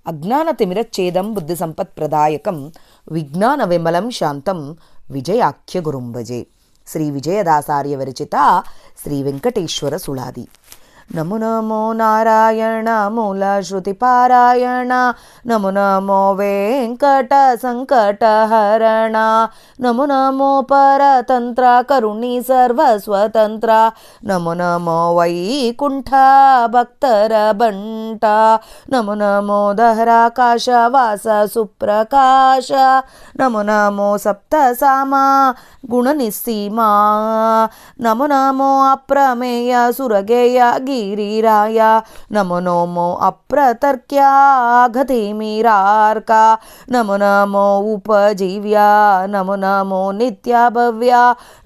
ಅಜ್ಞಾನತಿಮಿರಚ್ಛೇದಂ ಬುದ್ಧಿಸಂಪತ್ಪ್ರದಾಯಕಂ ವಿಜ್ಞಾನವಿಮಲಂ ಶಾಂತಂ ವಿಜಯಾಖ್ಯ ಗುರುಂ ಭಜೆ. ಶ್ರೀ ವಿಜಯದಾಸಾರ್ಯ ವಿರಚಿತ ಶ್ರೀ ವೆಂಕಟೇಶ್ವರ ಸುಳಾದಿ. ನಮೋ ನಮೋ ನಾರಾಯಣ ಮೂಲ ಶ್ರುತಿ ಪಾರಾಯಣ, ನಮೋ ನಮೋ ವೆಂಕಟ ಸಂಕಟ ಹರಣ, ನಮೋ ನಮೋ ಪರತಂತ್ರ ಕರುಣಿ ಸರ್ವ ಸ್ವತಂತ್ರ, ನಮೋ ನಮೋ ವೈಕುಂಠ ಭಕ್ತರ ಬಂಟ, ನಮೋ ನಮೋ ದಹರಾಕಾಶ ವಾಸ ಸುಪ್ರಕಾಶ, ನಮೋ ನಮೋ ಸಪ್ತ ಸಾಮ ಗುಣ ನಿಸ್ಸೀಮಾ, ನಮೋ ನಮೋ ಅಪ್ರಮೇಯ ಸುರಗೇಯ ಗಿರಿರಾಯ, ನಮೋ ನಮೋ ಅಪ್ರತರ್ಕ್ಯ ಘತಿಮಿರಾರ್ಕ, ನಮೋ ನಮೋ ಉಪಜೀವ್ಯ, ನಮೋ ನಮೋ ನಿತ್ಯ ಭವ್ಯ,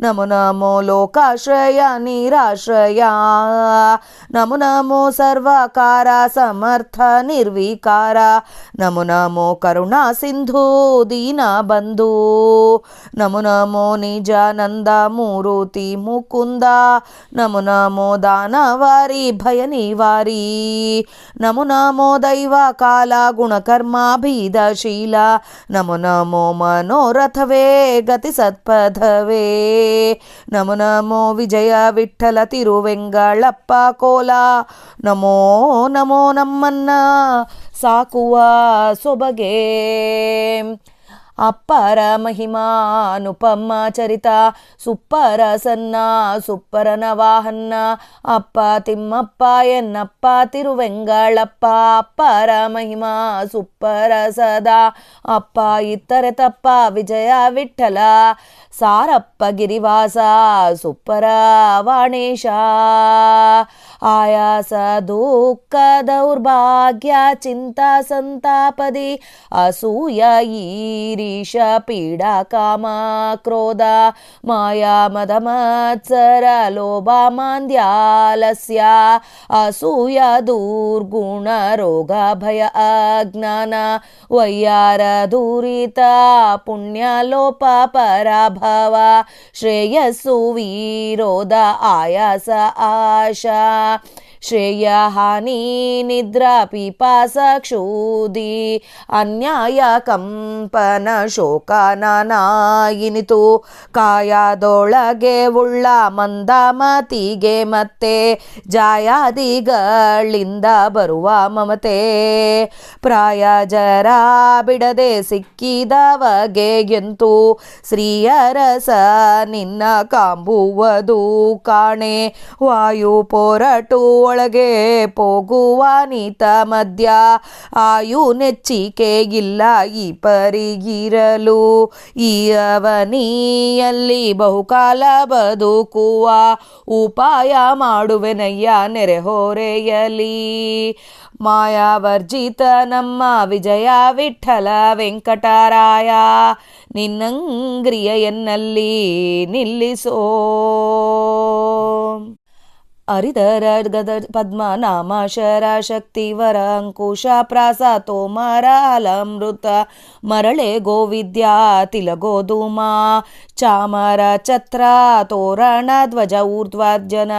ನಮೋ ನಮೋ ಲೋಕಾಶ್ರಯ ನಿರಾಶ್ರಯ, ನಮೋ ನಮೋ ಸರ್ವಕಾರ ಸಮರ್ಥ ನಿರ್ವಿಕಾರ, ನಮೋ ನಮೋ ಕರುಣಾ ಸಿಂಧು ದೀನ ಬಂಧು, ನಮೋ ನಮೋ ನಿಜಾನಂದ ಮೂರುತಿ ಮುಕುಂದ, ನಮೋ ನಮೋ ದಾನವಾರಿ ಭಯ ನಿವಾರಿ, ನಮೋ ನಮೋ ದೈವ ಕಾಲ ಗುಣಕರ್ಮಾಭೀದಶೀಲ, ನಮೋ ನಮೋ ಮನೋರಥವೇ ಗತಿ ಸತ್ಪಥವೇ, ನಮೋ ನಮೋ ವಿಜಯ ವಿಠಲ ತಿರುವೆಂಗಳಪ್ಪ ಕೋಲ, ನಮೋ ನಮೋ ನಮ್ಮನ್ನ ಸಾಕುವ ಸೊಬಗೆ, ಅಪ್ಪರ ಮಹಿಮಾ ಅನುಪಮ ಚರಿತ ಸುಪ್ಪರ ಸನ್ನ ಸುಪ್ಪರನ ವಾಹನ್ನ, ಅಪ್ಪ ತಿಮ್ಮಪ್ಪ ಎನ್ನಪ್ಪ ತಿರುವೆಂಗಳಪ್ಪ, ಅಪ್ಪರ ಮಹಿಮಾ ಸುಪ್ಪರ ಸದಾ, ಅಪ್ಪ ಇತ್ತರೆ ತಪ್ಪ ವಿಜಯ ವಿಠಲ, ಸಾರಪ್ಪ ಗಿರಿವಾಸ ಸುಪ್ಪರ ವಾಣೇಶ, ಆಯಾಸ ದುಃಖ ದೌರ್ಭಾಗ್ಯ ಚಿಂತಾ ಸಂತಾಪದಿ, ಅಸೂಯ ಈರೀಶ ಪೀಡಾ ಕಾಮ ಕ್ರೋಧ, ಮಾಯಾ ಮದ ಮತ್ಸರ ಲೋಭ ಮಾಂದ್ಯಾಲಸ್ಯ, ಅಸೂಯ ದುರ್ಗುಣ ರೋಗ ಭಯ ಅಜ್ಞಾನ, ವೈಯಾರ ದುರಿತ ಪುಣ್ಯ ಲೋಪ ಪರಾಭವ, ಶ್ರೇಯಸ್ಸು ವಿರೋಧ ಆಯಾಸ ಆಶಾ, ಶ್ರೇಯ ಹಾನಿ ನಿದ್ರಾ ಪಿಪಾಸ ಕ್ಷೂದಿ, ಅನ್ಯಾಯ ಕಂಪನ ಶೋಕ ನಾನಾಯಿನಿತು, ಕಾಯದೊಳಗೆ ಉಳ್ಳ ಮಂದ ಮತಿಗೆ ಮತ್ತೆ, ಜಾಯಾದಿಗಳಿಂದ ಬರುವ ಮಮತೆ, ಪ್ರಾಯ ಜರ ಬಿಡದೆ ಸಿಕ್ಕಿದವಗೆ ಎಂತು, ಸ್ತ್ರೀಯರಸ ನಿನ್ನ ಕಾಂಬುವುದು ಕಾಣೆ, ವಾಯು ಪೊರಟು ಒಳಗೆ ಹೋಗುವ ನೀತ ಮಧ್ಯ, ಆಯು ನೆಚ್ಚಿಕೆ ಇಲ್ಲ ಈ ಪರಿಗಿರಲು, ಈ ಅವನಿಯಲ್ಲಿ ಬಹುಕಾಲ ಬದುಕುವ ಉಪಾಯ ಮಾಡುವೆನಯ್ಯ ನೆರೆಹೊರೆಯಲಿ, ಮಾಯಾವರ್ಜಿತ ನಮ್ಮ ವಿಜಯ ವಿಠಲ ವೆಂಕಟರಾಯ, ನಿನ್ನಂಗ್ರಿಯ ಎನ್ನಲ್ಲಿ ನಿಲ್ಲಿಸೋ. ಹರಿಧರ ಗದ ಪದ್ಮನಾಮ ಶರ ಶಕ್ತಿವರ ಅಂಕುಶ ಪ್ರಾಸ ತೋಮರ ಅಲಮೃತ, ಮರಳೆ ಗೋವಿದ್ಯಾ ತಿಲಗೋಧೂಮ, ಚಾಮರ ಛತ್ರ ತೋರಣ ಧ್ವಜ ಊರ್ಧ್ವರ್ಜನ,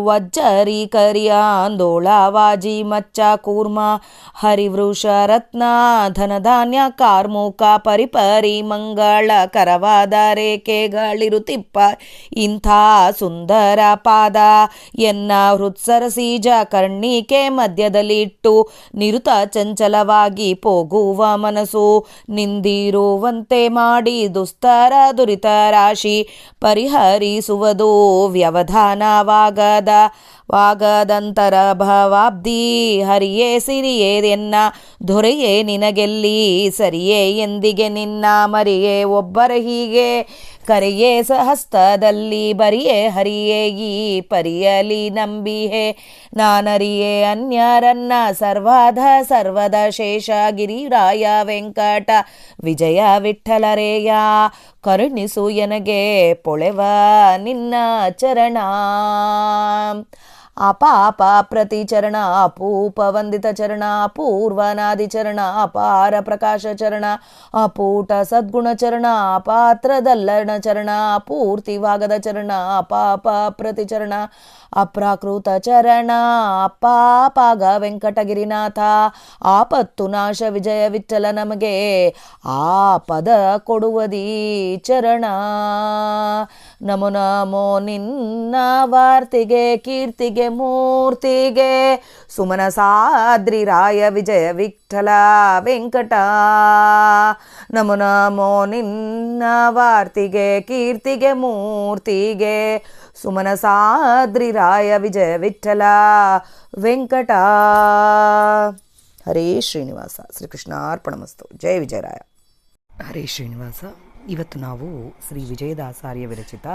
ವಜ್ಜರಿ ಕರಿಯಾಂದೋಳ ವಾಜಿ ಮಚ್ಚ ಕೂರ್ಮ, ಹರಿವೃಷ ರತ್ನ ಧನಧಾನ್ಯ ಕಾರ್ಮುಕ, ಪರಿಪರಿ ಮಂಗಳ ಕರವಾದ ರೇಖೆಗಳಿರುತಿಪ್ಪ ಇಂಥ ಸುಂದರ ಪಾದ, ಎನ್ನ ಹೃತ್ಸರಸೀಜ ಕರ್ಣಿಕೆ ಮಧ್ಯದಲ್ಲಿಟ್ಟು, ನಿರುತ ಚಂಚಲವಾಗಿ ಹೋಗುವ ಮನಸ್ಸು, ನಿಂದಿರುವಂತೆ ಮಾಡಿ ದುಸ್ತರ ದುರಿತ ರಾಶಿ, ಪರಿಹರಿಸುವುದು ವ್ಯವಧಾನವಾಗ ವಾಗದಂತರ ಭವಾಬ್ದಿ, ಹರಿಯೇ ಸಿರಿಯೇ ಎನ್ನ ದೊರೆಯೇ ನಿನಗೆಲ್ಲಿ ಸರಿಯೇ ಎಂದಿಗೆ ನಿನ್ನ ಮರಿಯೇ ಒಬ್ಬರ ಹೀಗೆ, ಕರೆಯೇ ಸಹಸ್ತದಲ್ಲಿ ಬರಿಯೇ ಹರಿಯೇ ಈ ಪರಿಯಲಿ ನಂಬಿಹೆ, ನಾನರಿಯೇ ಅನ್ಯರನ್ನ ಸರ್ವದ ಸರ್ವದ ಶೇಷ ಗಿರಿರಾಯ ವೆಂಕಟ ವಿಜಯ ವಿಠಲರೇಯ, ಕರುಣಿಸು ಎನಗೆ ಪೊಳೆವ ನಿನ್ನ ಚರಣ. ಅಪಾಪ ಪ್ರತಿಚರಣ ಅಪೂಪ ವಂದಿತ ಚರಣ ಅಪೂರ್ವನಾದಿ ಚರಣ ಅಪಾರ ಪ್ರಕಾಶ ಚರಣ ಅಪೂಟ ಸದ್ಗುಣ ಚರಣ ಅಪಾತ್ರದಲ್ಲರ್ಣ ಚರಣ ಅಪೂರ್ತಿವಾಗದ ಚರಣ ಅಪಾಪ ಪ್ರತಿಚರಣ ಅಪ್ರಾಕೃತ ಚರಣ ಅಪಾಪಾಗ ವೆಂಕಟಗಿರಿನಾಥ ಆಪತ್ತು ನಾಶ ವಿಜಯ ವಿಠಲ ನಮಗೆ ಆ ಪದ ಕೊಡುವದಿ ಚರಣ. ನಮೋ ನಮೋ ನಿನ್ನ ವಾರ್ತಿಗೆ ಕೀರ್ತಿಗೆ ಮೂರ್ತಿಗೆ ಸುಮನ ಸಾದ್ರಿ ರಾಯ ವಿಜಯ ವಿಠಲ ವೆಂಕಟ. ನಮೋ ನಮೋ ನಿನ್ನ ವಾರ್ತಿಗೆ ಕೀರ್ತಿಗೆ ಮೂರ್ತಿಗೆ ಸುಮನ ಸಾದ್ರಿ ರಾಯ ವಿಜಯ ವಿಠಲ ವೆಂಕಟ. ಹರೇ ಶ್ರೀನಿವಾಸ. ಶ್ರೀಕೃಷ್ಣಾರ್ಪಣಮಸ್ತು. ಜಯ ವಿಜಯರಾಯ. ಹರೇ ಶ್ರೀನಿವಾಸ. ಇವತ್ತು ನಾವು ಶ್ರೀ ವಿಜಯದಾಸಾರ್ಯ ವಿರಚಿತ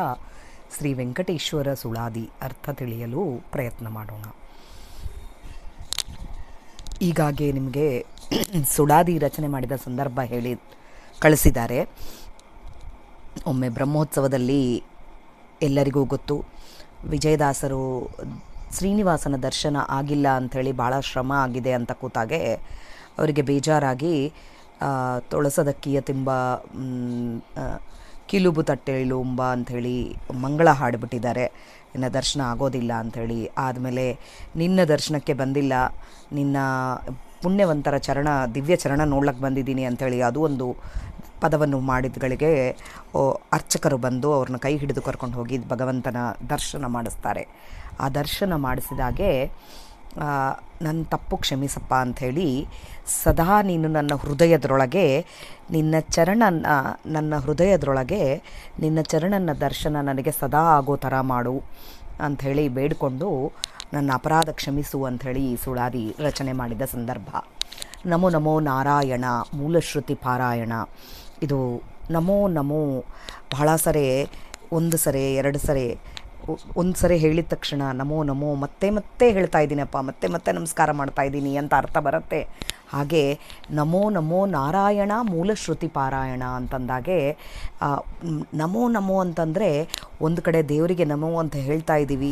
ಶ್ರೀ ವೆಂಕಟೇಶ್ವರ ಸುಳಾದಿ ಅರ್ಥ ತಿಳಿಯಲು ಪ್ರಯತ್ನ ಮಾಡೋಣ. ಈಗಾಗಲೇ ನಿಮಗೆ ಸುಳಾದಿ ರಚನೆ ಮಾಡಿದ ಸಂದರ್ಭ ಹೇಳಿ ಕಳಿಸಿದ್ದಾರೆ. ಒಮ್ಮೆ ಬ್ರಹ್ಮೋತ್ಸವದಲ್ಲಿ ಎಲ್ಲರಿಗೂ ಗೊತ್ತು, ವಿಜಯದಾಸರು ಶ್ರೀನಿವಾಸನ ದರ್ಶನ ಆಗಿಲ್ಲ ಅಂಥೇಳಿ ಭಾಳ ಶ್ರಮ ಆಗಿದೆ ಅಂತ ಕೂತಾಗೆ ಅವರಿಗೆ ಬೇಜಾರಾಗಿ ತೊಳಸದಕ್ಕಿಯ ತಿಂಬ ಕಿಲುಬು ತಟ್ಟೆಳುಂಬ ಅಂಥೇಳಿ ಮಂಗಳ ಹಾಡಿಬಿಟ್ಟಿದ್ದಾರೆ. ನಿನ್ನ ದರ್ಶನ ಆಗೋದಿಲ್ಲ ಅಂಥೇಳಿ. ಆದಮೇಲೆ ನಿನ್ನ ದರ್ಶನಕ್ಕೆ ಬಂದಿಲ್ಲ, ನಿನ್ನ ಪುಣ್ಯವಂತರ ಚರಣ ದಿವ್ಯ ಚರಣ ನೋಡ್ಲಿಕ್ಕೆ ಬಂದಿದ್ದೀನಿ ಅಂಥೇಳಿ ಅದು ಒಂದು ಪದವನ್ನು ಮಾಡಿದಗಳಿಗೆ ಅರ್ಚಕರು ಬಂದು ಅವ್ರನ್ನ ಕೈ ಹಿಡಿದು ಕರ್ಕೊಂಡು ಹೋಗಿ ಭಗವಂತನ ದರ್ಶನ ಮಾಡಿಸ್ತಾರೆ. ಆ ದರ್ಶನ ಮಾಡಿಸಿದಾಗೆ ನನ್ನ ತಪ್ಪು ಕ್ಷಮಿಸಪ್ಪ ಅಂಥೇಳಿ ಸದಾ ನೀನು ನನ್ನ ಹೃದಯದೊಳಗೆ ನಿನ್ನ ಚರಣನ ದರ್ಶನ ನನಗೆ ಸದಾ ಆಗೋ ಥರ ಮಾಡು ಅಂಥೇಳಿ ಬೇಡಿಕೊಂಡು ನನ್ನ ಅಪರಾಧ ಕ್ಷಮಿಸು ಅಂಥೇಳಿ ಈ ಸುಳಾದಿ ರಚನೆ ಮಾಡಿದ ಸಂದರ್ಭ. ನಮೋ ನಮೋ ನಾರಾಯಣ ಮೂಲಶ್ರುತಿ ಪಾರಾಯಣ. ಇದು ನಮೋ ನಮೋ ಬಹಳ ಸರಿ, ಒಂದು ಸರಿ ಎರಡು ಸರಿ, ಒಂದು ಸರಿ ಹೇಳಿದ ತಕ್ಷಣ ನಮೋ ನಮೋ ಮತ್ತೆ ಮತ್ತೆ ಹೇಳ್ತಾ ಇದ್ದೀನಪ್ಪ, ಮತ್ತೆ ಮತ್ತೆ ನಮಸ್ಕಾರ ಮಾಡ್ತಾ ಇದ್ದೀನಿ ಅಂತ ಅರ್ಥ ಬರುತ್ತೆ. ಹಾಗೆ ನಮೋ ನಮೋ ನಾರಾಯಣ ಮೂಲಶ್ರುತಿ ಪಾರಾಯಣ ಅಂತಂದಾಗೆ ನಮೋ ನಮೋ ಅಂತಂದರೆ ಒಂದು ಕಡೆ ದೇವರಿಗೆ ನಮೋ ಅಂತ ಹೇಳ್ತಾ ಇದ್ದೀವಿ,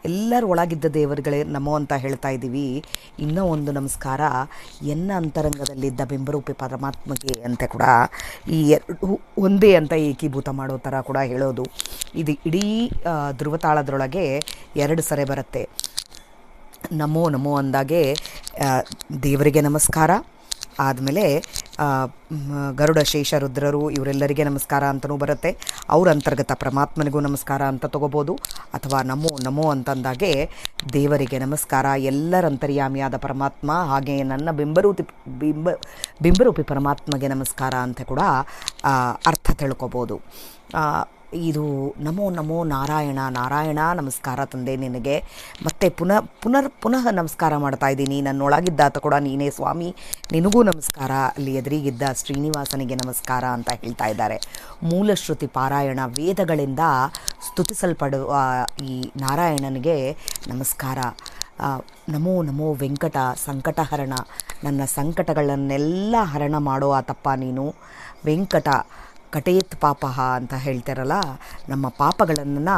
ಎಲ್ಲರ ಒಳಗಿದ್ದ ದೇವರುಗಳೇ ನಮೋ ಅಂತ ಹೇಳ್ತಾ ಇದ್ದೀವಿ. ಇನ್ನೂ ಒಂದು ನಮಸ್ಕಾರ ಎನ್ನ ಅಂತರಂಗದಲ್ಲಿದ್ದ ಬಿಂಬರೂಪಿ ಪರಮಾತ್ಮಗೆ ಅಂತ ಕೂಡ ಈ ಎರಡು ಒಂದೇ ಅಂತ ಏಕೀಭೂತ ಮಾಡೋ ಥರ ಕೂಡ ಹೇಳೋದು. ಇದು ಇಡೀ ಧ್ರುವತಾಳದೊಳಗೆ ಎರಡು ಸರಿ ಬರುತ್ತೆ. ನಮೋ ನಮೋ ಅಂದಾಗೆ ದೇವರಿಗೆ ನಮಸ್ಕಾರ, ಆದಮೇಲೆ ಗರುಡ ಶೇಷ ರುದ್ರರು ಇವರೆಲ್ಲರಿಗೆ ನಮಸ್ಕಾರ ಅಂತಲೂ ಬರುತ್ತೆ. ಅವ್ರ ಅಂತರ್ಗತ ಪರಮಾತ್ಮನಿಗೂ ನಮಸ್ಕಾರ ಅಂತ ತೊಗೋಬೋದು. ಅಥವಾ ನಮೋ ನಮೋ ಅಂತಂದಾಗೆ ದೇವರಿಗೆ ನಮಸ್ಕಾರ, ಎಲ್ಲರಂತರ್ಯಾಮಿಯಾದ ಪರಮಾತ್ಮ ಹಾಗೆ ನನ್ನ ಬಿಂಬರೂಪಿ ಪರಮಾತ್ಮಗೆ ನಮಸ್ಕಾರ ಅಂತ ಕೂಡ ಅರ್ಥ ತಿಳ್ಕೊಬೋದು. ಇದು ನಮೋ ನಮೋ ನಾರಾಯಣ, ನಾರಾಯಣ ನಮಸ್ಕಾರ ತಂದೆ ನಿನಗೆ, ಮತ್ತು ಪುನಃ ನಮಸ್ಕಾರ ಮಾಡ್ತಾ ಇದ್ದೀನಿ. ನನ್ನೊಳಗಿದ್ದಾತ ಕೂಡ ನೀನೇ ಸ್ವಾಮಿ, ನಿನಗೂ ನಮಸ್ಕಾರ. ಅಲ್ಲಿ ಎದುರಿಗಿದ್ದ ಶ್ರೀನಿವಾಸನಿಗೆ ನಮಸ್ಕಾರ ಅಂತ ಹೇಳ್ತಾ ಇದ್ದಾರೆ. ಮೂಲಶ್ರುತಿ ಪಾರಾಯಣ, ವೇದಗಳಿಂದ ಸ್ತುತಿಸಲ್ಪಡುವ ಈ ನಾರಾಯಣನಿಗೆ ನಮಸ್ಕಾರ. ನಮೋ ನಮೋ ವೆಂಕಟ ಸಂಕಟಹರಣ, ನನ್ನ ಸಂಕಟಗಳನ್ನೆಲ್ಲ ಹರಣ ಮಾಡೋ ಆತಪ್ಪ ನೀನು. ವೆಂಕಟ ಕಟೇತ್ ಪಾಪಃ ಅಂತ ಹೇಳ್ತಾರಲ್ಲ, ನಮ್ಮ ಪಾಪಗಳನ್ನು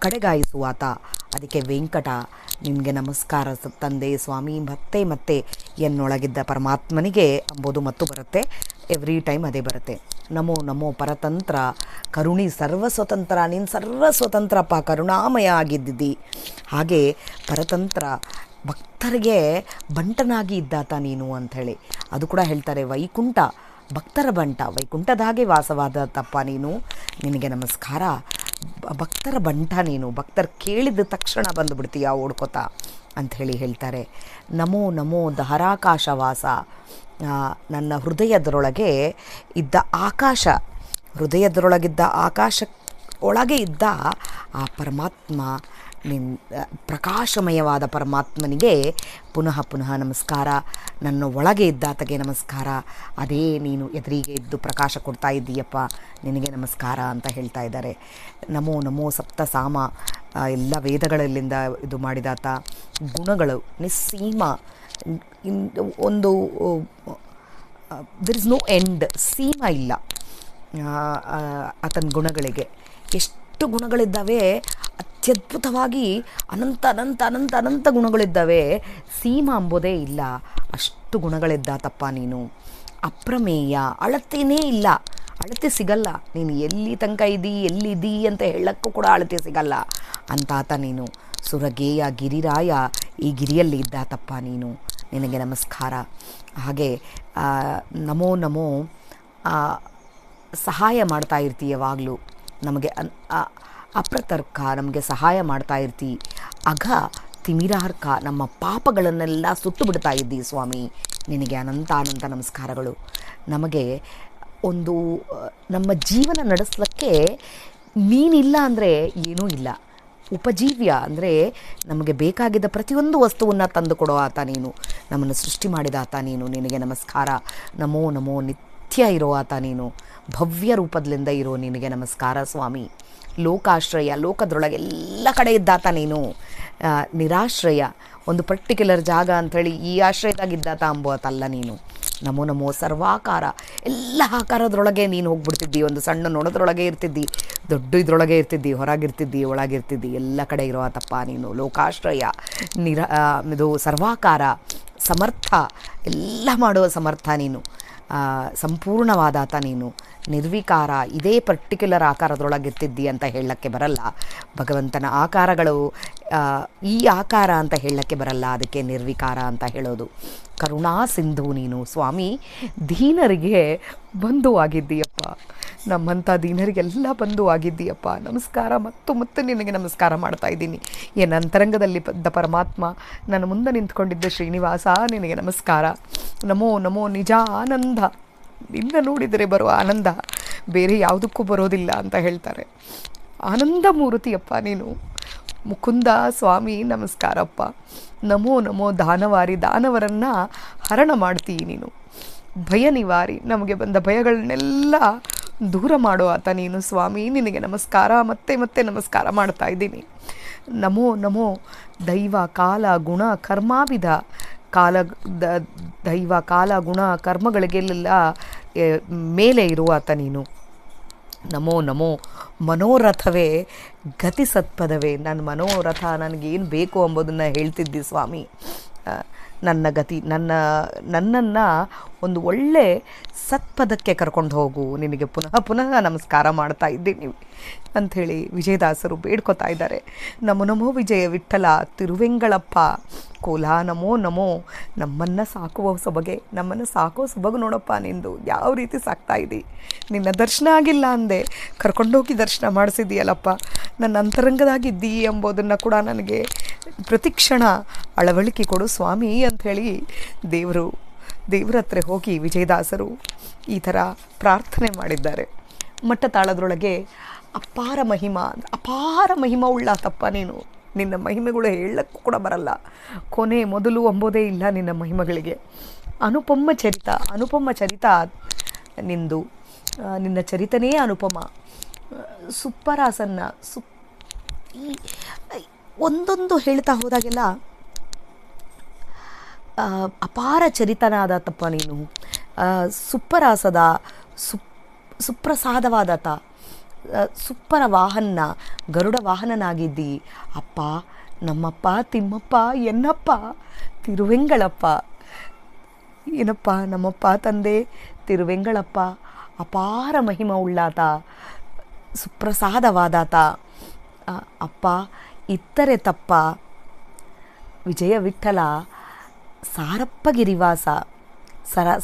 ಕಡೆಗಾಯಿಸುವಾತ, ಅದಕ್ಕೆ ವೆಂಕಟ ನಿನಗೆ ನಮಸ್ಕಾರ ತಂದೆ ಸ್ವಾಮಿ. ಮತ್ತೆ ಮತ್ತೆ ಎನ್ನೊಳಗಿದ್ದ ಪರಮಾತ್ಮನಿಗೆ ಅಂಬೋದು ಮತ್ತು ಬರುತ್ತೆ, ಎವ್ರಿ ಟೈಮ್ ಅದೇ ಬರುತ್ತೆ. ನಮೋ ನಮೋ ಪರತಂತ್ರ ಕರುಣಿ ಸರ್ವಸ್ವತಂತ್ರ, ನೀನು ಸರ್ವಸ್ವತಂತ್ರಪ್ಪ, ಕರುಣಾಮಯ ಆಗಿದ್ದಿದ್ದಿ. ಹಾಗೆ ಪರತಂತ್ರ ಭಕ್ತರಿಗೆ ಬಂಟನಾಗಿ ಇದ್ದಾತ ನೀನು ಅಂಥೇಳಿ ಅದು ಕೂಡ ಹೇಳ್ತಾರೆ. ವೈಕುಂಠ ಭಕ್ತರ ಬಂಟ, ವೈಕುಂಠದ ಹಾಗೆ ವಾಸವಾದ ತಪ್ಪ ನೀನು, ನಿನಗೆ ನಮಸ್ಕಾರ. ಭಕ್ತರ ಬಂಟ ನೀನು, ಭಕ್ತರು ಕೇಳಿದ ತಕ್ಷಣ ಬಂದುಬಿಡ್ತೀಯ ಓಡ್ಕೋತಾ ಅಂಥೇಳಿ ಹೇಳ್ತಾರೆ. ನಮೋ ನಮೋ ಧಾರಾಕಾಶವಾಸ, ನನ್ನ ಹೃದಯದರೊಳಗೆ ಇದ್ದ ಆಕಾಶ, ಹೃದಯದರೊಳಗಿದ್ದ ಆಕಾಶ ಒಳಗೆ ಇದ್ದ ಆ ಪರಮಾತ್ಮ, ಪ್ರಕಾಶಮಯವಾದ ಪರಮಾತ್ಮನಿಗೆ ಪುನಃ ನಮಸ್ಕಾರ. ನನ್ನ ಒಳಗೆ ಇದ್ದಾತಗೆ ನಮಸ್ಕಾರ. ಅದೇ ನೀನು ಎದುರಿಗೆ ಇದ್ದು ಪ್ರಕಾಶ ಕೊಡ್ತಾ ಇದ್ದೀಯಪ್ಪ, ನಿನಗೆ ನಮಸ್ಕಾರ ಅಂತ ಹೇಳ್ತಾ ಇದ್ದಾರೆ. ನಮೋ ನಮೋ ಸಪ್ತ ಸಾಮ, ಎಲ್ಲ ವೇದಗಳಲ್ಲಿಂದ ಇದು ಮಾಡಿದಾತ. ಗುಣಗಳು ನಿಸ್ಸೀಮ, ಒಂದು ದರ್ ಇಸ್ ನೋ ಎಂಡ್, ಸೀಮ ಇಲ್ಲ ಆತನ ಗುಣಗಳಿಗೆ. ಎಷ್ಟು ಗುಣಗಳಿದ್ದಾವೆ, ಅತ್ಯದ್ಭುತವಾಗಿ ಅನಂತ ಅನಂತ ಅನಂತ ಅನಂತ ಗುಣಗಳಿದ್ದಾವೆ. ಸೀಮಾ ಅಂಬೋದೇ ಇಲ್ಲ, ಅಷ್ಟು ಗುಣಗಳಿದ್ದಾತಪ್ಪ ನೀನು. ಅಪ್ರಮೇಯ, ಅಳತೆನೇ ಇಲ್ಲ, ಅಳತೆ ಸಿಗಲ್ಲ. ನೀನು ಎಲ್ಲಿ ತನಕ ಎಲ್ಲಿದ್ದೀ ಅಂತ ಹೇಳಕ್ಕೂ ಕೂಡ ಅಳತೆ ಸಿಗಲ್ಲ ಅಂತಾತ ನೀನು. ಸುರಗೇಯ ಗಿರಿರಾಯ, ಈ ಗಿರಿಯಲ್ಲಿ ಇದ್ದಾತಪ್ಪ ನೀನು. ನಿನಗೆ ನಮಸ್ಕಾರ. ಹಾಗೆ ನಮೋ ನಮೋ, ಸಹಾಯ ಮಾಡ್ತಾ ಇರ್ತೀಯ ಯಾವಾಗಲೂ ನಮಗೆ. ಅಪ್ರತರ್ಕ, ನಮಗೆ ಸಹಾಯ ಮಾಡ್ತಾ ಇರ್ತಿ. ಅಘ ತಿಮಿರಾರ್ಕ, ನಮ್ಮ ಪಾಪಗಳನ್ನೆಲ್ಲ ಸುಟ್ಟು ಬಿಡ್ತಾ ಇದ್ದಿ ಸ್ವಾಮಿ. ನಿನಗೆ ಅನಂತ ಅನಂತ ನಮಸ್ಕಾರಗಳು. ನಮಗೆ ಒಂದು ನಮ್ಮ ಜೀವನ ನಡೆಸಲಿಕ್ಕೆ ನೀನಿಲ್ಲ ಅಂದರೆ ಏನೂ ಇಲ್ಲ. ಉಪಜೀವ್ಯ ಅಂದರೆ ನಮಗೆ ಬೇಕಾಗಿದ್ದ ಪ್ರತಿಯೊಂದು ವಸ್ತುವನ್ನು ತಂದು ಕೊಡೋ ಆತ ನೀನು. ನಮ್ಮನ್ನು ಸೃಷ್ಟಿ ಮಾಡಿದ ಆತ ನೀನು. ನಿನಗೆ ನಮಸ್ಕಾರ. ನಮೋ ನಮೋ, ನಿತ್ಯ ಇರೋ ಆತ ನೀನು. ಭವ್ಯ ರೂಪದಿಂದ ಇರೋ ನಿನಗೆ ನಮಸ್ಕಾರ ಸ್ವಾಮಿ. ಲೋಕಾಶ್ರಯ, ಲೋಕದೊಳಗೆ ಎಲ್ಲ ಕಡೆ ಇದ್ದಾತ ನೀನು. ನಿರಾಶ್ರಯ, ಒಂದು ಪರ್ಟಿಕ್ಯುಲರ್ ಜಾಗ ಅಂಥೇಳಿ ಈ ಆಶ್ರಯದಾಗಿದ್ದಾತ ಅಂಬೋತಲ್ಲ ನೀನು. ನಮೋ ನಮೋ. ಸರ್ವಾಕಾರ, ಎಲ್ಲ ಆಕಾರದೊಳಗೆ ನೀನು ಹೋಗ್ಬಿಡ್ತಿದ್ದಿ. ಒಂದು ಸಣ್ಣ ನೊಣದೊಳಗೆ ಇರ್ತಿದ್ದಿ, ದೊಡ್ಡ ಇದರೊಳಗೆ ಇರ್ತಿದ್ದಿ, ಹೊರಗಿರ್ತಿದ್ದಿ, ಒಳಗಿರ್ತಿದ್ದಿ, ಎಲ್ಲ ಕಡೆ ಇರೋ ಆತಪ್ಪ ನೀನು. ಲೋಕಾಶ್ರಯ, ಇದು ಸರ್ವಾಕಾರ, ಸಮರ್ಥ, ಎಲ್ಲ ಮಾಡುವ ಸಮರ್ಥ ನೀನು. ಸಂಪೂರ್ಣವಾದಾತ ನೀನು. ನಿರ್ವಿಕಾರ, ಇದೇ ಪರ್ಟಿಕ್ಯುಲರ್ ಆಕಾರದೊಳಗಿರ್ತಿದ್ದಿ ಅಂತ ಹೇಳಕ್ಕೆ ಬರಲ್ಲ. ಭಗವಂತನ ಆಕಾರಗಳು ಈ ಆಕಾರ ಅಂತ ಹೇಳಕ್ಕೆ ಬರಲ್ಲ, ಅದಕ್ಕೆ ನಿರ್ವಿಕಾರ ಅಂತ ಹೇಳೋದು. ಕರುಣಾ ಸಿಂಧು ನೀನು ಸ್ವಾಮಿ. ದೀನರಿಗೆ ಬಂಧುವಾಗಿದ್ದೀಯಪ್ಪ. ನಮ್ಮಂಥ ದೀನರಿಗೆಲ್ಲ ಬಂಧುವಾಗಿದ್ದೀಯಪ್ಪ. ನಮಸ್ಕಾರ. ಮತ್ತು ನಿನಗೆ ನಮಸ್ಕಾರ ಮಾಡ್ತಾ ಇದ್ದೀನಿ. ನನ್ನ ಅಂತರಂಗದಲ್ಲಿ ಇದ್ದ ಪರಮಾತ್ಮ, ನನ್ನ ಮುಂದೆ ನಿಂತ್ಕೊಂಡಿದ್ದ ಶ್ರೀನಿವಾಸ, ನಿನಗೆ ನಮಸ್ಕಾರ. ನಮೋ ನಮೋ. ನಿಜ ಆನಂದ, ನಿನ್ನ ನೋಡಿದರೆ ಬರುವ ಆನಂದ ಬೇರೆ ಯಾವುದಕ್ಕೂ ಬರೋದಿಲ್ಲ ಅಂತ ಹೇಳ್ತಾರೆ. ಆನಂದ ಮೂರ್ತಿಯಪ್ಪ ನೀನು. ಮುಕುಂದ ಸ್ವಾಮಿ ನಮಸ್ಕಾರಪ್ಪ. ನಮೋ ನಮೋ. ದಾನವಾರಿ, ದಾನವರನ್ನು ಹರಣ ಮಾಡ್ತೀಯಿ ನೀನು. ಭಯ ನಿವಾರಿ, ನಮಗೆ ಬಂದ ಭಯಗಳನ್ನೆಲ್ಲ ದೂರ ಮಾಡೋ ಆತ ನೀನು ಸ್ವಾಮಿ. ನಿನಗೆ ನಮಸ್ಕಾರ. ಮತ್ತೆ ಮತ್ತೆ ನಮಸ್ಕಾರ ಮಾಡ್ತಾ ಇದ್ದೀನಿ. ನಮೋ ನಮೋ. ದೈವ ಕಾಲ ಗುಣ ಕರ್ಮಾವಿಧ, ದೈವ ಕಾಲ ಗುಣ ಕರ್ಮಗಳಿಗೆಲ್ಲ ಮೇಲೆ ಇರುವಾತ ನೀನು. ನಮೋ ನಮೋ. ಮನೋರಥವೇ ಗತಿ ಸತ್ಪದವೇ. ನನ್ನ ಮನೋರಥ, ನನಗೇನು ಬೇಕು ಎಂಬುದನ್ನು ಹೇಳ್ತಿದ್ದಿ ಸ್ವಾಮಿ. ನನ್ನ ಗತಿ, ನನ್ನನ್ನು ಒಂದು ಒಳ್ಳೆ ಸತ್ಪದಕ್ಕೆ ಕರ್ಕೊಂಡು ಹೋಗು. ನಿನಗೆ ಪುನಃ ಪುನಃ ನಮಸ್ಕಾರ ಮಾಡ್ತಾ ಇದ್ದೀನಿ ಅಂಥೇಳಿ ವಿಜಯದಾಸರು ಬೇಡ್ಕೊತಾ ಇದ್ದಾರೆ. ನಮೋ ನಮೋ ವಿಜಯ ವಿಠಲ ತಿರುವೆಂಗಳಪ್ಪ ಕೋಲಾ. ನಮೋ ನಮೋ. ನಮ್ಮನ್ನು ಸಾಕುವ ಸೊಬಗೆ, ನಮ್ಮನ್ನು ಸಾಕೋ ಸೊಬಗು ನೋಡಪ್ಪ ನಿಂದು. ಯಾವ ರೀತಿ ಸಾಕ್ತಾ ಇದ್ದಿ. ನಿನ್ನ ದರ್ಶನ ಆಗಿಲ್ಲ ಅಂದೆ, ಕರ್ಕೊಂಡೋಗಿ ದರ್ಶನ ಮಾಡಿಸಿದೀಯಲ್ಲಪ್ಪ. ನನ್ನ ಅಂತರಂಗದಾಗಿದ್ದೀ ಎಂಬುದನ್ನು ಕೂಡ ನನಗೆ ಪ್ರತಿಕ್ಷಣ ಅಳವಳಿಕೆ ಕೊಡು ಸ್ವಾಮಿ ಅಂಥೇಳಿ ದೇವರ ಹತ್ರ ಹೋಗಿ ವಿಜಯದಾಸರು ಈ ಥರ ಪ್ರಾರ್ಥನೆ ಮಾಡಿದ್ದಾರೆ. ಮಟ್ಟ ತಾಳದ್ರೊಳಗೆ ಅಪಾರ ಮಹಿಮಾ ಉಳ್ಳಾತಪ್ಪ ನೀನು. ನಿನ್ನ ಮಹಿಮೆಗಳು ಹೇಳಕ್ಕೂ ಕೂಡ ಬರಲ್ಲ. ಕೊನೆ ಮೊದಲು ಎಂಬುದೇ ಇಲ್ಲ ನಿನ್ನ ಮಹಿಮೆಗಳಿಗೆ. ಅನುಪಮ ಚರಿತ ನಿಂದು. ನಿನ್ನ ಚರಿತನೇ ಅನುಪಮ. ಸುಪ್ಪರಾಸನ್ನ ಒಂದೊಂದು ಹೇಳ್ತಾ ಹೋದಾಗೆಲ್ಲ ಅಪಾರ ಚರಿತನಾದಾತಪ್ಪ ನೀನು. ಸುಪ್ಪರಾಸದ ಸುಪ್ರಸಾದವಾದಾತ, ಸುಪ್ಪರ ವಾಹನ, ಗರುಡ ವಾಹನನಾಗಿದ್ದಿ ಅಪ್ಪ. ನಮ್ಮಪ್ಪ ತಿಮ್ಮಪ್ಪ ಎನ್ನಪ್ಪ ತಿರುವೆಂಗಳಪ್ಪ. ಏನಪ್ಪ ನಮ್ಮಪ್ಪ ತಂದೆ ತಿರುವೆಂಗಳಪ್ಪ. ಅಪಾರ ಮಹಿಮ ಉಳ್ಳಾತ, ಸುಪ್ರಸಾದವಾದಾತ ಅಪ್ಪ. ಇತ್ತರೆ ತಪ್ಪ ವಿಜಯ ವಿಠಲ ಸಾರಪ್ಪಗಿರಿವಾಸ.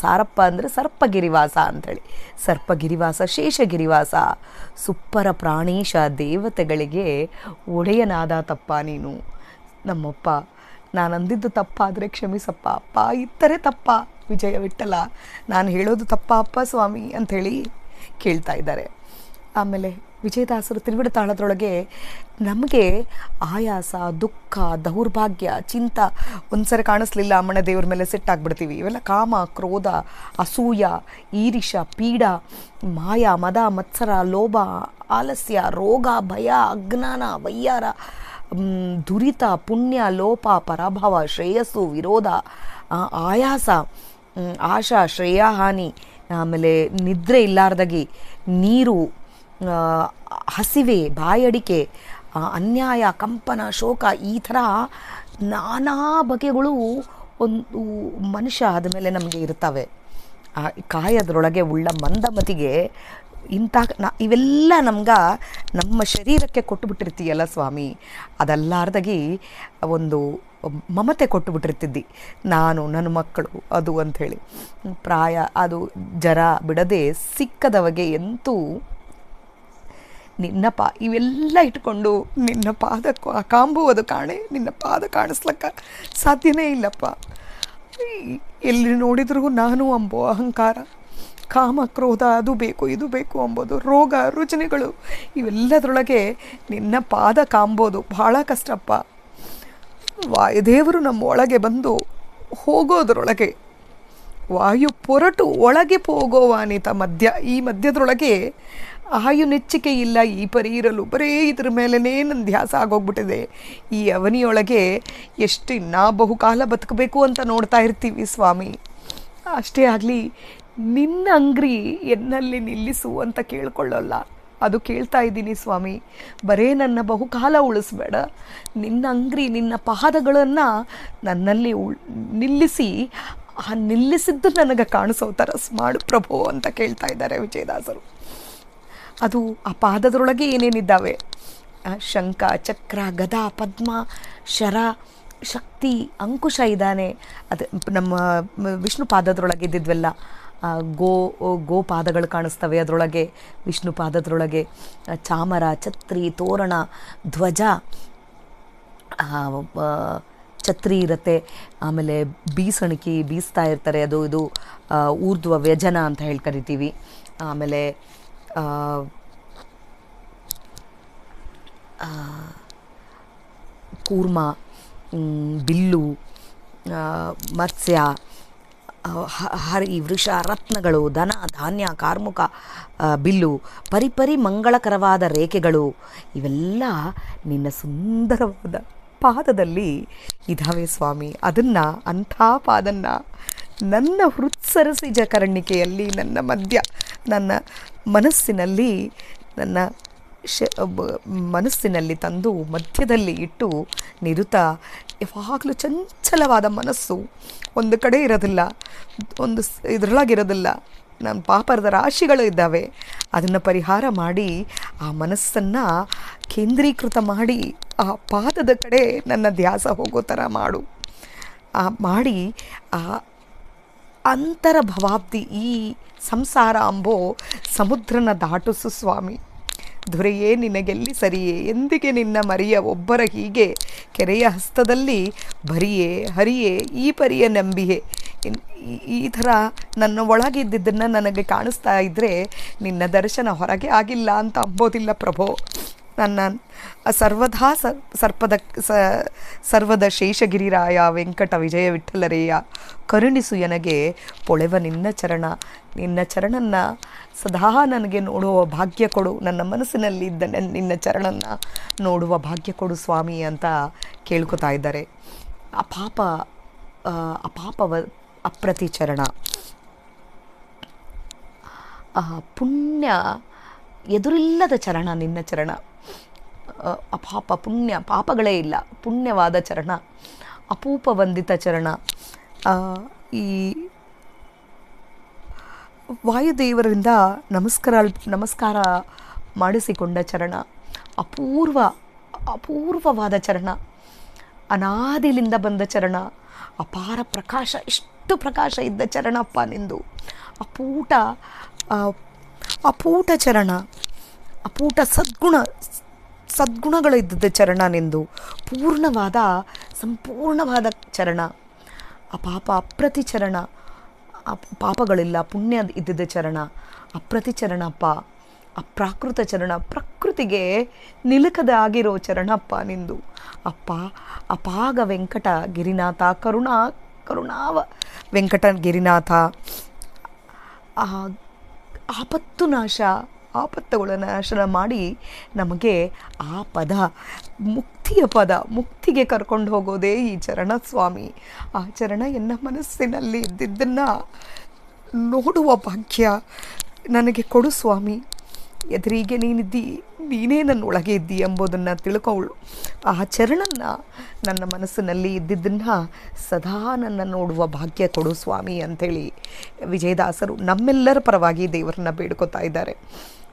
ಸಾರಪ್ಪ ಅಂದರೆ ಸರ್ಪಗಿರಿವಾಸ ಅಂಥೇಳಿ. ಸರ್ಪಗಿರಿವಾಸ, ಶೇಷಗಿರಿವಾಸ, ಸುಪ್ಪರ ಪ್ರಾಣೇಶ, ದೇವತೆಗಳಿಗೆ ಒಡೆಯನಾದಾತಪ್ಪ ನೀನು. ನಮ್ಮಪ್ಪ, ನಾನು ಅಂದಿದ್ದು ತಪ್ಪಾದರೆ ಕ್ಷಮಿಸಪ್ಪ ಅಪ್ಪ. ಇತ್ತರೆ ತಪ್ಪ ವಿಜಯ ವಿಠಲ, ನಾನು ಹೇಳೋದು ತಪ್ಪ ಅಪ್ಪ ಸ್ವಾಮಿ ಅಂಥೇಳಿ ಕೇಳ್ತಾ ಇದ್ದಾರೆ. ಆಮೇಲೆ ವಿಜಯದಾಸರು ತಿರುವಿಡ ತಾಳದ್ರೊಳಗೆ ನಮಗೆ ಆಯಾಸ, ದುಃಖ, ದೌರ್ಭಾಗ್ಯ, ಚಿಂತ ಒಂದ್ಸರಿ ಕಾಣಿಸ್ಲಿಲ್ಲ ಅಮ್ಮನ ದೇವ್ರ ಮೇಲೆ ಸಿಟ್ಟಾಗ್ಬಿಡ್ತೀವಿ. ಇವೆಲ್ಲ ಕಾಮ, ಕ್ರೋಧ, ಅಸೂಯ, ಈರಿಷ, ಪೀಡ, ಮಾಯ, ಮದ, ಮತ್ಸರ, ಲೋಭ, ಆಲಸ್ಯ, ರೋಗ, ಭಯ, ಅಜ್ಞಾನ, ವೈಯಾರ, ದುರಿತ, ಪುಣ್ಯ, ಲೋಪ, ಪರಾಭವ, ಶ್ರೇಯಸ್ಸು, ವಿರೋಧ, ಆಯಾಸ, ಆಶಾ, ಶ್ರೇಯಹಾನಿ, ಆಮೇಲೆ ನಿದ್ರೆ ಇಲ್ಲಾರ್ದಾಗಿ, ನೀರು, ಹಸಿವೆ, ಬಾಯಡಿಕೆ, ಅನ್ಯಾಯ, ಕಂಪನ, ಶೋಕ, ಈ ಥರ ನಾನಾ ಬಗೆಗಳು ಒಂದು ಮನುಷ್ಯ ಆದಮೇಲೆ ನಮಗೆ ಇರ್ತವೆ. ಆ ಕಾಯದ್ರೊಳಗೆ ಉಳ್ಳ ಮಂದಮತಿಗೆ ಇಂಥ ಇವೆಲ್ಲ ನಮ್ಮ ಶರೀರಕ್ಕೆ ಕೊಟ್ಟುಬಿಟ್ಟಿರ್ತೀಯಲ್ಲ ಸ್ವಾಮಿ, ಅದೆಲ್ಲಾರ್ದಾಗಿ ಒಂದು ಮಮತೆ ಕೊಟ್ಟುಬಿಟ್ಟಿರ್ತಿದ್ದಿ, ನಾನು ನನ್ನ ಮಕ್ಕಳು ಅದು ಅಂಥೇಳಿ. ಪ್ರಾಯ ಅದು ಜರ ಬಿಡದೆ ಸಿಕ್ಕದವಗೆ ಎಂತೂ ಇವೆಲ್ಲ ಇಟ್ಕೊಂಡು ನಿನ್ನ ಪಾದ ಕಾಂಬುವುದು ಕಾಣೆ, ನಿನ್ನ ಪಾದ ಕಾಣಿಸ್ಲಕ್ಕ ಸಾಧ್ಯನೇ ಇಲ್ಲಪ್ಪ. ಎಲ್ಲಿ ನೋಡಿದ್ರೂ ನಾನು ಅಂಬೋ ಅಹಂಕಾರ, ಕಾಮ, ಕ್ರೋಧ, ಅದು ಬೇಕು ಇದು ಬೇಕು ಅಂಬೋದು, ರೋಗ ರುಜಿನಗಳು, ಇವೆಲ್ಲದರೊಳಗೆ ನಿನ್ನ ಪಾದ ಕಾಂಬೋದು ಭಾಳ ಕಷ್ಟಪ್ಪ. ವಾಯುದೇವರು ನಮ್ಮ ಒಳಗೆ ಬಂದು ಹೋಗೋದ್ರೊಳಗೆ ವಾಯು ಪೊರಟು ಒಳಗೆ ಹೋಗೋವಾನಿತ ಈ ಮಧ್ಯದೊಳಗೆ ಆಯು ನೆಚ್ಚಿಕೆ ಇಲ್ಲ ಈ ಪರಿ ಇರಲು, ಬರೀ ಇದ್ರ ಮೇಲೇ ನನ್ನ ಧ್ಯಾಸ ಆಗೋಗ್ಬಿಟ್ಟಿದೆ. ಈ ಅವನಿಯೊಳಗೆ ಎಷ್ಟು ಇನ್ನೂ ಬಹುಕಾಲ ಬದುಕಬೇಕು ಅಂತ ನೋಡ್ತಾ ಇರ್ತೀವಿ ಸ್ವಾಮಿ. ಅಷ್ಟೇ ಆಗಲಿ, ನಿನ್ನ ಅಂಗ್ರಿ ಎನ್ನಲ್ಲಿ ನಿಲ್ಲಿಸು ಅಂತ ಕೇಳ್ಕೊಳ್ಳಲ್ಲ, ಅದು ಕೇಳ್ತಾ ಇದ್ದೀನಿ ಸ್ವಾಮಿ. ಬರೇ ನನ್ನ ಬಹುಕಾಲ ಉಳಿಸ್ಬೇಡ, ನಿನ್ನ ಅಂಗ್ರಿ, ನಿನ್ನ ಪಾದಗಳನ್ನು ನನ್ನಲ್ಲಿ ನಿಲ್ಲಿಸಿ, ಆ ನಿಲ್ಲಿಸಿದ್ದು ನನಗೆ ಕಾಣಿಸೋ ಥರ ಮಾಡು ಪ್ರಭು ಅಂತ ಕೇಳ್ತಾ ಇದ್ದಾರೆ ವಿಜಯದಾಸರು. ಅದು ಆ ಪಾದದೊಳಗೆ ಏನೇನಿದ್ದಾವೆ, ಶಂಖ, ಚಕ್ರ, ಗದಾ, ಪದ್ಮ, ಶರ, ಶಕ್ತಿ, ಅಂಕುಶ ಇದ್ದಾನೆ. ಅದು ನಮ್ಮ ವಿಷ್ಣು ಪಾದದೊಳಗಿದ್ದಿದ್ವೆಲ್ಲ ಗೋ ಪಾದಗಳು ಕಾಣಿಸ್ತವೆ ಅದರೊಳಗೆ, ವಿಷ್ಣು ಪಾದದೊಳಗೆ ಚಾಮರ, ಛತ್ರಿ, ತೋರಣ, ಧ್ವಜ, ಛತ್ರಿ ಇರುತ್ತೆ. ಆಮೇಲೆ ಬೀಸ್ತಾ ಇರ್ತಾರೆ, ಇದು ಊರ್ಧ್ವ ವ್ಯಜನ ಅಂತ ಹೇಳಿ ಕರಿತೀವಿ. ಆಮೇಲೆ ಕೂರ್ಮ, ಬಿಲ್ಲು, ಮತ್ಸ್ಯ, ಹರಿ, ವೃಷ, ರತ್ನಗಳು, ಧನ, ಧಾನ್ಯ, ಕಾರ್ಮುಕ, ಬಿಲ್ಲು, ಪರಿಪರಿ ಮಂಗಳಕರವಾದ ರೇಖೆಗಳು, ಇವೆಲ್ಲ ನಿನ್ನ ಸುಂದರವಾದ ಪಾದದಲ್ಲಿ ಇದ್ದಾವೆ ಸ್ವಾಮಿ. ಅಂಥ ಪಾದನ್ನು ನನ್ನ ಹೃತ್ಸರಸಿಜ ಕರ್ಣಿಕೆಯಲ್ಲಿ, ನನ್ನ ಮನಸ್ಸಿನಲ್ಲಿ, ನನ್ನ ಮನಸ್ಸಿನಲ್ಲಿ ತಂದು ಮಧ್ಯದಲ್ಲಿ ಇಟ್ಟು ನಿರುತ ಯಾವಾಗಲೂ ಚಂಚಲವಾದ ಮನಸ್ಸು ಒಂದು ಕಡೆ ಇರೋದಿಲ್ಲ, ಒಂದು ಇದರೊಳಗಿರೋದಿಲ್ಲ. ನನ್ನ ಪಾಪದ ರಾಶಿಗಳು ಇದ್ದಾವೆ, ಅದನ್ನು ಪರಿಹಾರ ಮಾಡಿ ಆ ಮನಸ್ಸನ್ನು ಕೇಂದ್ರೀಕೃತ ಮಾಡಿ ಆ ಪಾದದ ಕಡೆ ನನ್ನ ಧ್ಯಾಸ ಹೋಗೋ ಥರ ಮಾಡಿ ಆ ಅಂತರ ಭವಾಬ್ದಿ, ಈ ಸಂಸಾರ ಅಂಬೋ ಸಮುದ್ರನ ದಾಟಿಸು ಸ್ವಾಮಿ. ದೊರೆಯೇ ನಿನಗೆಲ್ಲಿ ಸರಿಯೇ, ಎಂದಿಗೆ ನಿನ್ನ ಮರಿಯ ಒಬ್ಬರ ಹೀಗೆ ಕೆರೆಯ ಹಸ್ತದಲ್ಲಿ ಬರಿಯೇ ಹರಿಯೇ ಈ ಪರಿಯ ನಂಬಿಯೇ. ಈ ಥರ ನನ್ನ ಒಳಗಿದ್ದನ್ನು ನನಗೆ ಕಾಣಿಸ್ತಾ ಇದ್ದರೆ ನಿನ್ನ ದರ್ಶನ ಹೊರಗೆ ಆಗಿಲ್ಲ ಅಂತ ಅಂಬೋದಿಲ್ಲ ಪ್ರಭೋ. ನನ್ನ ಸರ್ವದಾ ಸರ್ವದ ಶೇಷಗಿರಿರಾಯ ವೆಂಕಟ ವಿಜಯ ವಿಠಲರೇಯ, ಕರುಣಿಸು ಎನಗೆ ಪೊಳೆವ ನಿನ್ನ ಚರಣನ್ನು ಸದಾ ನನಗೆ ನೋಡುವ ಭಾಗ್ಯ ಕೊಡು, ನನ್ನ ಮನಸ್ಸಿನಲ್ಲಿ ಇದ್ದ ನಿನ್ನ ಚರಣನ್ನು ನೋಡುವ ಭಾಗ್ಯ ಕೊಡು ಸ್ವಾಮಿ ಅಂತ ಕೇಳ್ಕೊತಾ ಇದ್ದಾರೆ. ಅಪಾಪವ ಅಪ್ರತಿ ಚರಣ, ಪುಣ್ಯ ಎದುರಿಲ್ಲದ ಚರಣ ನಿನ್ನ ಚರಣ. ಪಾಪಗಳೇ ಇಲ್ಲ, ಪುಣ್ಯವಾದ ಚರಣ, ಅಪೂಪ ವಂದಿತ ಚರಣ. ಈ ವಾಯುದೇವರಿಂದ ನಮಸ್ಕಾರ ಮಾಡಿಸಿಕೊಂಡ ಚರಣ, ಅಪೂರ್ವವಾದ ಚರಣ, ಅನಾದಿಲಿಂದ ಬಂದ ಚರಣ, ಅಪಾರ ಪ್ರಕಾಶ, ಎಷ್ಟು ಪ್ರಕಾಶ ಇದ್ದ ಚರಣಪ್ಪ ನಿಂದು. ಅಪೂಟ ಚರಣ, ಅಪೂಟ ಸದ್ಗುಣಗಳು ಇದ್ದದ್ದು ಚರಣ ನಿಂದು. ಸಂಪೂರ್ಣವಾದ ಚರಣ, ಅಪ್ರತಿ ಚರಣ, ಪಾಪಗಳಿಲ್ಲ, ಪುಣ್ಯ ಇದ್ದಿದ್ದ ಚರಣ, ಅಪ್ರತಿ ಚರಣಪ್ಪ, ಅಪ್ರಾಕೃತ ಚರಣ, ಪ್ರಕೃತಿಗೆ ನಿಲುಕದ ಆಗಿರೋ ಚರಣಪ್ಪ ನಿಂದು. ಅಪಾಗ ವೆಂಕಟ ಗಿರಿನಾಥ, ಕರುಣಾವ ವೆಂಕಟ ಗಿರಿನಾಥ, ಆಪತ್ತುಗಳ ನಾಶನ ಮಾಡಿ ನಮಗೆ ಆ ಪದ, ಮುಕ್ತಿಗೆ ಕರ್ಕೊಂಡು ಹೋಗೋದೇ ಈ ಚರಣ ಸ್ವಾಮಿ. ಆ ಚರಣ ಎನ್ನ ಮನಸ್ಸಿನಲ್ಲಿ ಇದ್ದಿದ್ದನ್ನು ನೋಡುವ ಭಾಗ್ಯ ನನಗೆ ಕೊಡು ಸ್ವಾಮಿ. ಎದುರಿಗೆ ನೀನಿದ್ದಿ, ನೀನೇ ನನ್ನೊಳಗೆ ಇದ್ದಿ ಎಂಬುದನ್ನು ತಿಳ್ಕೊಳ್ಳು. ಆ ಚರಣನ್ನ ನನ್ನ ಮನಸ್ಸಿನಲ್ಲಿ ಇದ್ದಿದ್ದನ್ನು ಸದಾ ನನ್ನ ನೋಡುವ ಭಾಗ್ಯ ಕೊಡು ಸ್ವಾಮಿ ಅಂಥೇಳಿ ವಿಜಯದಾಸರು ನಮ್ಮೆಲ್ಲರ ಪರವಾಗಿ ದೇವರನ್ನ ಬೇಡ್ಕೋತಾ ಇದ್ದಾರೆ.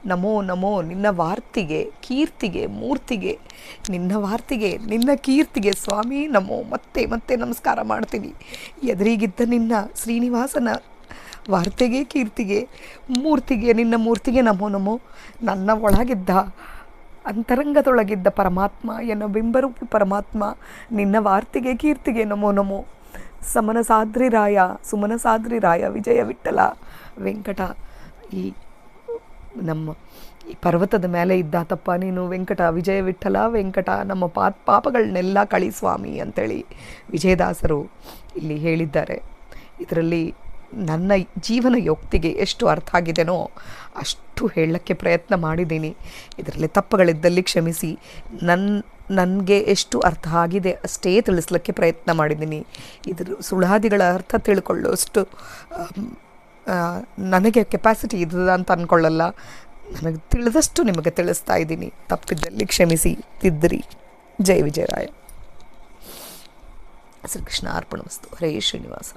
ನಮೋ ನಮೋ ನಿನ್ನ ವಾರ್ತಿಗೆ, ಕೀರ್ತಿಗೆ, ಮೂರ್ತಿಗೆ, ನಿನ್ನ ವಾರ್ತಿಗೆ, ನಿನ್ನ ಕೀರ್ತಿಗೆ ಸ್ವಾಮಿ ನಮೋ. ಮತ್ತೆ ಮತ್ತೆ ನಮಸ್ಕಾರ ಮಾಡ್ತೀನಿ. ಎದುರಿಗಿದ್ದ ನಿನ್ನ ಶ್ರೀನಿವಾಸನ ವಾರ್ತೆಗೆ, ಕೀರ್ತಿಗೆ, ಮೂರ್ತಿಗೆ, ನಿನ್ನ ಮೂರ್ತಿಗೆ ನಮೋ ನಮೋ. ನನ್ನ ಒಳಗಿದ್ದ ಅಂತರಂಗದೊಳಗಿದ್ದ ಪರಮಾತ್ಮ, ಎನ್ನ ಬಿಂಬರೂಪಿ ಪರಮಾತ್ಮ, ನಿನ್ನ ವಾರ್ತೆಗೆ, ಕೀರ್ತಿಗೆ ನಮೋ ನಮೋ. ಸಮನಸಾದ್ರಿ ರಾಯ, ಸುಮನಸಾದ್ರಿ ರಾಯ, ವಿಜಯ ವಿಠಲ ವೆಂಕಟ. ಈ ನಮ್ಮ ಈ ಪರ್ವತದ ಮೇಲೆ ಇದ್ದಾತಪ್ಪ ನೀನು ವೆಂಕಟ, ವಿಜಯ ವಿಠಲ ವೆಂಕಟ, ನಮ್ಮ ಪಾಪಗಳನ್ನೆಲ್ಲ ಕಳಿ ಸ್ವಾಮಿ ಅಂಥೇಳಿ ವಿಜಯದಾಸರು ಇಲ್ಲಿ ಹೇಳಿದ್ದಾರೆ. ಇದರಲ್ಲಿ ನನ್ನ ಜೀವನ ಯೋಕ್ತಿಗೆ ಎಷ್ಟು ಅರ್ಥ ಆಗಿದೆನೋ ಅಷ್ಟು ಹೇಳಕ್ಕೆ ಪ್ರಯತ್ನ ಮಾಡಿದ್ದೀನಿ. ಇದರಲ್ಲಿ ತಪ್ಪುಗಳಿದ್ದಲ್ಲಿ ಕ್ಷಮಿಸಿ. ನನಗೆ ಎಷ್ಟು ಅರ್ಥ ಆಗಿದೆ ಅಷ್ಟೇ ತಿಳಿಸ್ಲಿಕ್ಕೆ ಪ್ರಯತ್ನ ಮಾಡಿದ್ದೀನಿ. ಇದ್ರ ಸುಳಾದಿಗಳ ಅರ್ಥ ತಿಳ್ಕೊಳ್ಳೋಷ್ಟು ನನಗೆ ಕೆಪಾಸಿಟಿ ಇದೆ ಅಂತ ಅಂದ್ಕೊಳ್ಳಲ್ಲ. ನನಗೆ ತಿಳಿದಷ್ಟು ನಿಮಗೆ ತಿಳಿಸ್ತಾ ಇದ್ದೀನಿ. ತಪ್ಪಿದ್ದಲ್ಲಿ ಕ್ಷಮಿಸಿ, ತಿದ್ದಿರಿ. ಜೈ ವಿಜಯರಾಯ. ಶ್ರೀಕೃಷ್ಣ ಅರ್ಪಣಮಸ್ತು. ಹರೇ ಶ್ರೀನಿವಾಸ.